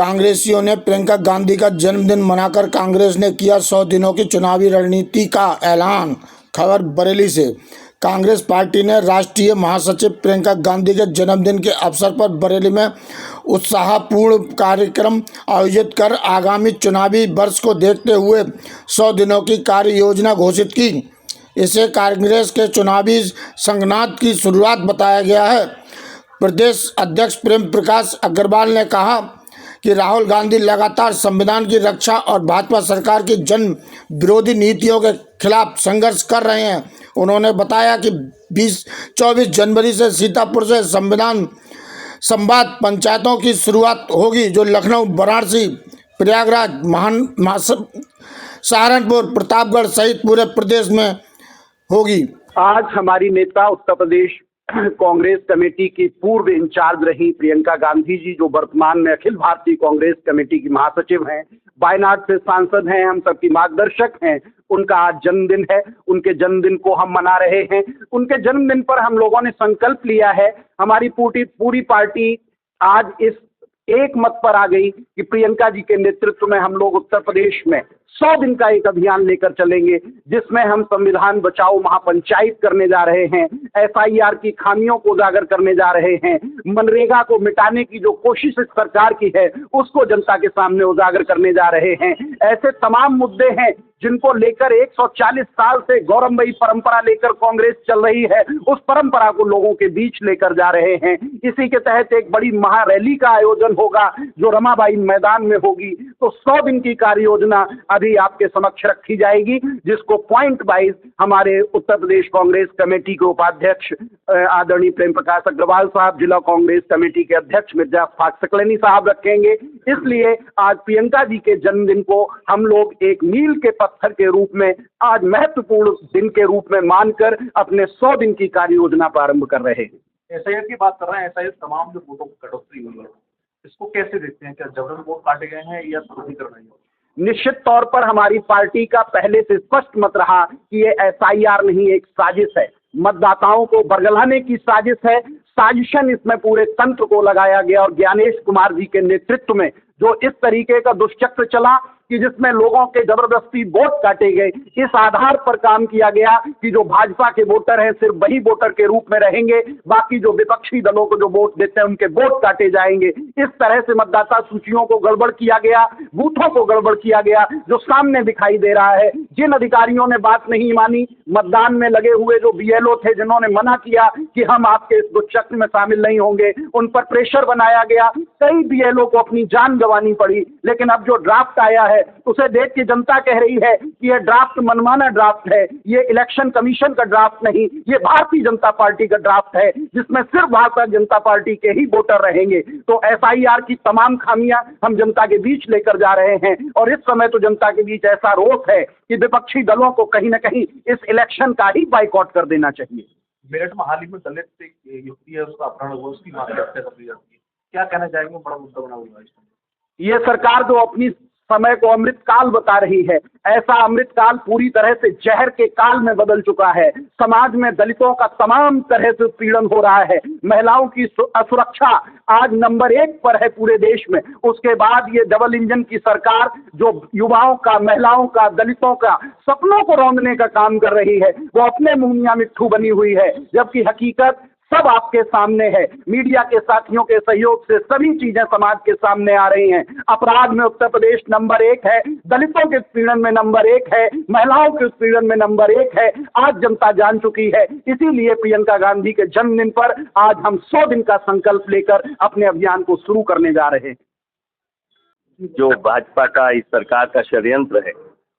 कांग्रेसियों ने प्रियंका गांधी का जन्मदिन मनाकर कांग्रेस ने किया 100 दिनों की चुनावी रणनीति का ऐलान। खबर बरेली से। कांग्रेस पार्टी ने राष्ट्रीय महासचिव प्रियंका गांधी के जन्मदिन के अवसर पर बरेली में उत्साहपूर्ण कार्यक्रम आयोजित कर आगामी चुनावी वर्ष को देखते हुए 100 दिनों की कार्य योजना घोषित की। इसे कांग्रेस के चुनावी संगनाद की शुरुआत बताया गया है। प्रदेश अध्यक्ष प्रेम प्रकाश अग्रवाल ने कहा कि राहुल गांधी लगातार संविधान की रक्षा और भाजपा सरकार की जन विरोधी नीतियों के खिलाफ संघर्ष कर रहे हैं। उन्होंने बताया कि 24 जनवरी से सीतापुर से संविधान संवाद पंचायतों की शुरुआत होगी, जो लखनऊ, वाराणसी, प्रयागराज, सहारनपुर, प्रतापगढ़ सहित पूरे प्रदेश में होगी। आज हमारी नेता उत्तर प्रदेश कांग्रेस कमेटी की पूर्व इंचार्ज रही प्रियंका गांधी जी, जो वर्तमान में अखिल भारतीय कांग्रेस कमेटी की महासचिव हैं, वायनाड से सांसद हैं, हम सबकी मार्गदर्शक हैं, उनका आज जन्मदिन है। उनके जन्मदिन को हम मना रहे हैं। उनके जन्मदिन पर हम लोगों ने संकल्प लिया है। हमारी पूरी पार्टी आज इस एक मत पर आ गई कि प्रियंका जी के नेतृत्व में हम लोग उत्तर प्रदेश में 100 दिन का एक अभियान लेकर चलेंगे, जिसमें हम संविधान बचाओ महापंचायत करने जा रहे हैं, FIR की खामियों को उजागर करने जा रहे हैं, मनरेगा को मिटाने की जो कोशिश इस सरकार की है उसको जनता के सामने उजागर करने जा रहे हैं। ऐसे तमाम मुद्दे हैं जिनको लेकर 140 साल से गौरवमयी परंपरा लेकर कांग्रेस चल रही है, उस परंपरा को लोगों के बीच लेकर जा रहे हैं। इसी के तहत एक बड़ी महारैली का आयोजन होगा जो रमाबाई मैदान में होगी। तो 100 दिन की कार्य योजना अभी आपके समक्ष रखी जाएगी, जिसको पॉइंट वाइज हमारे उत्तर प्रदेश कांग्रेस कमेटी के उपाध्यक्ष आदरणीय प्रेम प्रकाश अग्रवाल साहब, जिला कांग्रेस कमेटी के अध्यक्ष मिर्जा फाक सकलैनी साहब रखेंगे। इसलिए आज प्रियंका जी के जन्मदिन को हम लोग एक मील के पत्थर के रूप में, आज महत्वपूर्ण दिन के रूप में मानकर अपने 100 दिन की कार्य योजना प्रारंभ कर रहे हैं। SIR की बात कर रहे हैं। SIR तमाम जो वोटों की कटौती हुई है, इसको कैसे देखते हैं? क्या जबरन वोट काटे गए हैं या शुद्धिकरण है? निश्चित तौर पर हमारी पार्टी का पहले से स्पष्ट मत रहा कि ये SIR नहीं, एक साजिश है, मतदाताओं को बरगलाने की साजिश है। साजिशन इसमें पूरे तंत्र को लगाया गया और ज्ञानेश कुमार जी के नेतृत्व में जो इस तरीके का दुष्चक्र चला कि जिसमें लोगों के जबरदस्ती वोट काटे गए, इस आधार पर काम किया गया कि जो भाजपा के वोटर हैं सिर्फ वही वोटर के रूप में रहेंगे, बाकी जो विपक्षी दलों को जो वोट देते हैं उनके वोट काटे जाएंगे। इस तरह से मतदाता सूचियों को गड़बड़ किया गया, बूथों को गड़बड़ किया गया, जो सामने दिखाई दे रहा है। जिन अधिकारियों ने बात नहीं मानी, मतदान में लगे हुए जो BLO थे, जिन्होंने मना किया कि हम आपके इस दुष्चक्र में शामिल नहीं होंगे, उन पर प्रेशर बनाया गया। कई BLO को अपनी जान गंवानी पड़ी। लेकिन अब जो ड्राफ्ट आया है उसे देख के जनता कह रही है कि यह ड्राफ्ट मनमाना ड्राफ्ट है, ये इलेक्शन कमीशन का ड्राफ्ट नहीं, ये भारतीय जनता पार्टी का ड्राफ्ट है, जिसमें सिर्फ भारतीय जनता पार्टी के ही वोटर रहेंगे। तो FIR की तमाम खामियां हम जनता के बीच लेकर जा रहे हैं और इस समय तो जनता के बीच ऐसा रोष है कि विपक्षी दलों को कहीं ना कहीं इस इलेक्शन का ही बाइकआउट कर देना चाहिए। मेरठ में हाल ही में दलित एक युवती है, उसका अपहरण हुआ, उसकी मां की हत्या कर दी जाती है। क्या कहना चाहेंगे? बड़ा मुद्दा बना हुआ है। ये सरकार जो अपनी समय को अमृत काल बता रही है, ऐसा अमृत काल पूरी तरह से जहर के काल में बदल चुका है। समाज में दलितों का तमाम तरह से उत्पीड़न हो रहा है। महिलाओं की असुरक्षा आज नंबर 1 पर है पूरे देश में। उसके बाद ये डबल इंजन की सरकार जो युवाओं का, महिलाओं का, दलितों का सपनों को रौंदने का काम कर रही है, वो अपने मुंह मियां मिट्ठू बनी हुई है, जबकि हकीकत सब आपके सामने है। मीडिया के साथियों के सहयोग से सभी चीजें समाज के सामने आ रही हैं। अपराध में उत्तर प्रदेश नंबर 1 है, दलितों के उत्पीड़न में नंबर 1 है, महिलाओं के उत्पीड़न में नंबर 1 है। आज जनता जान चुकी है। इसीलिए प्रियंका गांधी के जन्मदिन पर आज हम 100 दिन का संकल्प लेकर अपने अभियान को शुरू करने जा रहे हैं। जो भाजपा का इस सरकार का षड्यंत्र है,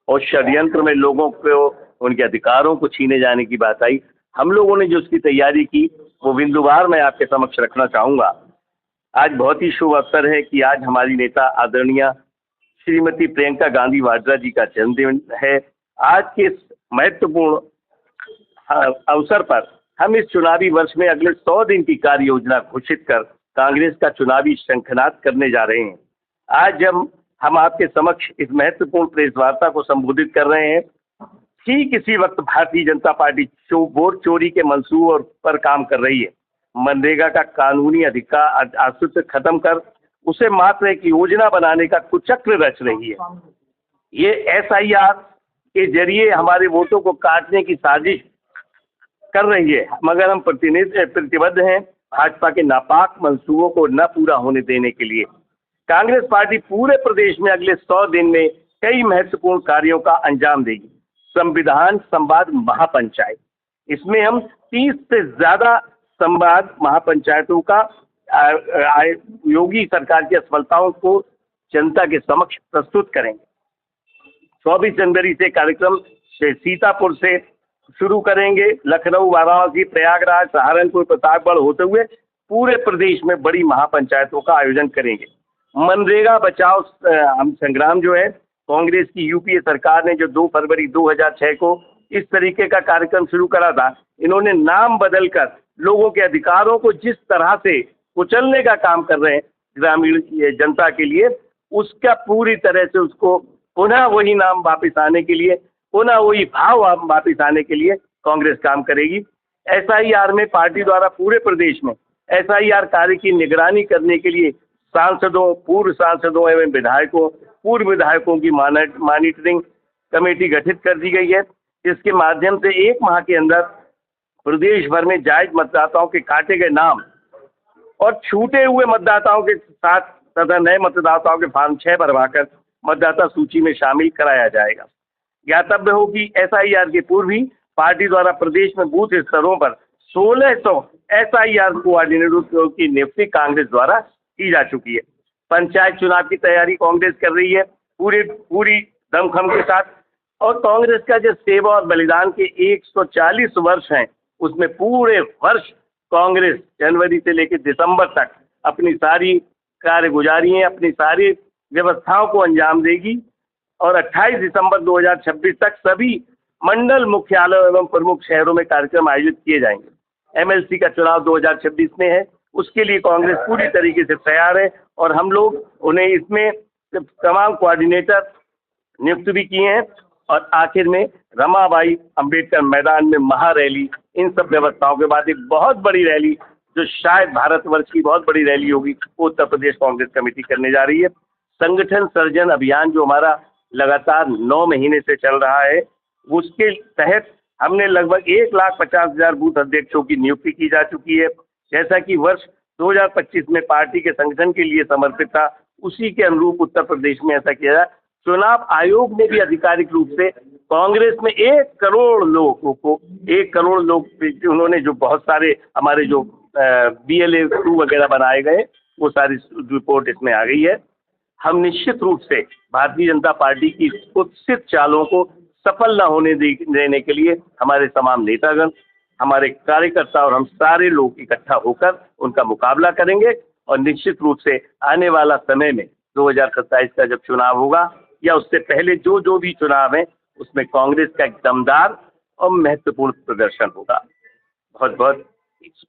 और षड्यंत्र में लोगों को उनके अधिकारों को छीने जाने की बात आई, हम लोगों ने जो उसकी तैयारी की वो बिंदुवार मैं आपके समक्ष रखना चाहूँगा। आज बहुत ही शुभ अवसर है कि आज हमारी नेता आदरणीय श्रीमती प्रियंका गांधी वाड्रा जी का जन्मदिन है। आज के इस महत्वपूर्ण अवसर पर हम इस चुनावी वर्ष में अगले 100 दिन की कार्य योजना घोषित कर कांग्रेस का चुनावी शंखनाद करने जा रहे हैं। आज जब हम आपके समक्ष इस महत्वपूर्ण प्रेस वार्ता को संबोधित कर रहे हैं, ठीक इसी वक्त भारतीय जनता पार्टी वोट चोरी के मंसूबों पर काम कर रही है। मनरेगा का कानूनी अधिकार अस्तित्व खत्म कर उसे मात्र एक योजना बनाने का कुचक्र रच रही है। ये SIR के जरिए हमारे वोटों को काटने की साजिश कर रही है, मगर हम प्रतिबद्ध हैं भाजपा के नापाक मंसूबों को न पूरा होने देने के लिए। कांग्रेस पार्टी पूरे प्रदेश में अगले 100 दिन में कई महत्वपूर्ण कार्यों का अंजाम देगी। संविधान संवाद महापंचायत, इसमें हम 30 से ज्यादा संवाद महापंचायतों का योगी सरकार की असफलताओं को जनता के समक्ष प्रस्तुत करेंगे। 24 जनवरी से कार्यक्रम सीतापुर से शुरू करेंगे, लखनऊ, वाराणसी, प्रयागराज, सहारनपुर, प्रतापगढ़ होते हुए पूरे प्रदेश में बड़ी महापंचायतों का आयोजन करेंगे। मनरेगा बचाओ हम संग्राम जो है, कांग्रेस की UPA सरकार ने जो 2 फरवरी 2006 को इस तरीके का कार्यक्रम शुरू करा था, इन्होंने नाम बदलकर लोगों के अधिकारों को जिस तरह से कुचलने का काम कर रहे हैं ग्रामीण जनता के लिए, उसका पूरी तरह से उसको पुनः वही नाम वापिस आने के लिए, पुनः वही भाव वापिस आने के लिए कांग्रेस काम करेगी। SIR में पार्टी द्वारा पूरे प्रदेश में SIR कार्य की निगरानी करने के लिए सांसदों, पूर्व सांसदों एवं विधायकों, पूर्व विधायकों की मॉनिटरिंग कमेटी गठित कर दी गई है, जिसके माध्यम से 1 माह के अंदर प्रदेश भर में जायज मतदाताओं के काटे गए नाम और छूटे हुए मतदाताओं के साथ तथा नए मतदाताओं के फॉर्म 6 भरवाकर मतदाता सूची में शामिल कराया जाएगा। ज्ञातव्य हो कि SIR के पूर्व ही पार्टी द्वारा प्रदेश में बूथ स्तरों पर 1600 SIR कोऑर्डिनेटरों की नियुक्ति कांग्रेस द्वारा की जा चुकी है। पंचायत चुनाव की तैयारी कांग्रेस कर रही है पूरी दमखम के साथ, और कांग्रेस का जो सेवा और बलिदान के 140 वर्ष हैं, उसमें पूरे वर्ष कांग्रेस जनवरी से लेकर दिसंबर तक अपनी सारी कार्यगुजारी अपनी सारी व्यवस्थाओं को अंजाम देगी और 28 दिसंबर 2026 तक सभी मंडल मुख्यालयों एवं प्रमुख शहरों में कार्यक्रम आयोजित किए जाएंगे। MLC का चुनाव 2026 में है, उसके लिए कांग्रेस पूरी तरीके से तैयार है और हम लोग उन्हें इसमें तमाम कोऑर्डिनेटर नियुक्त भी किए हैं। और आखिर में रमाबाई अंबेडकर मैदान में महारैली, इन सब व्यवस्थाओं के बाद एक बहुत बड़ी रैली जो शायद भारतवर्ष की बहुत बड़ी रैली होगी, वो उत्तर प्रदेश कांग्रेस कमेटी करने जा रही है। संगठन सर्जन अभियान जो हमारा लगातार 9 महीने से चल रहा है, उसके तहत हमने लगभग 1,50,000 बूथ अध्यक्षों की नियुक्ति की जा चुकी है। जैसा कि वर्ष 2025 में पार्टी के संगठन के लिए समर्पित था, उसी के अनुरूप उत्तर प्रदेश में ऐसा किया जाए। चुनाव आयोग ने भी आधिकारिक रूप से कांग्रेस में 1 करोड़ लोगों को 1 करोड़ लोग उन्होंने जो बहुत सारे हमारे जो BLA 2 वगैरह बनाए गए, वो सारी रिपोर्ट इसमें आ गई है। हम निश्चित रूप से भारतीय जनता पार्टी की कुत्सित चालों को सफल न होने देने के लिए हमारे तमाम नेतागण, हमारे कार्यकर्ता और हम सारे लोग इकट्ठा होकर उनका मुकाबला करेंगे और निश्चित रूप से आने वाला समय में 2027 का जब चुनाव होगा या उससे पहले जो भी चुनाव है, उसमें कांग्रेस का एक दमदार और महत्वपूर्ण प्रदर्शन होगा। बहुत बहुत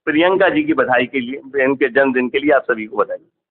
प्रियंका जी की बधाई के लिए, इनके जन्मदिन के लिए आप सभी को बधाई।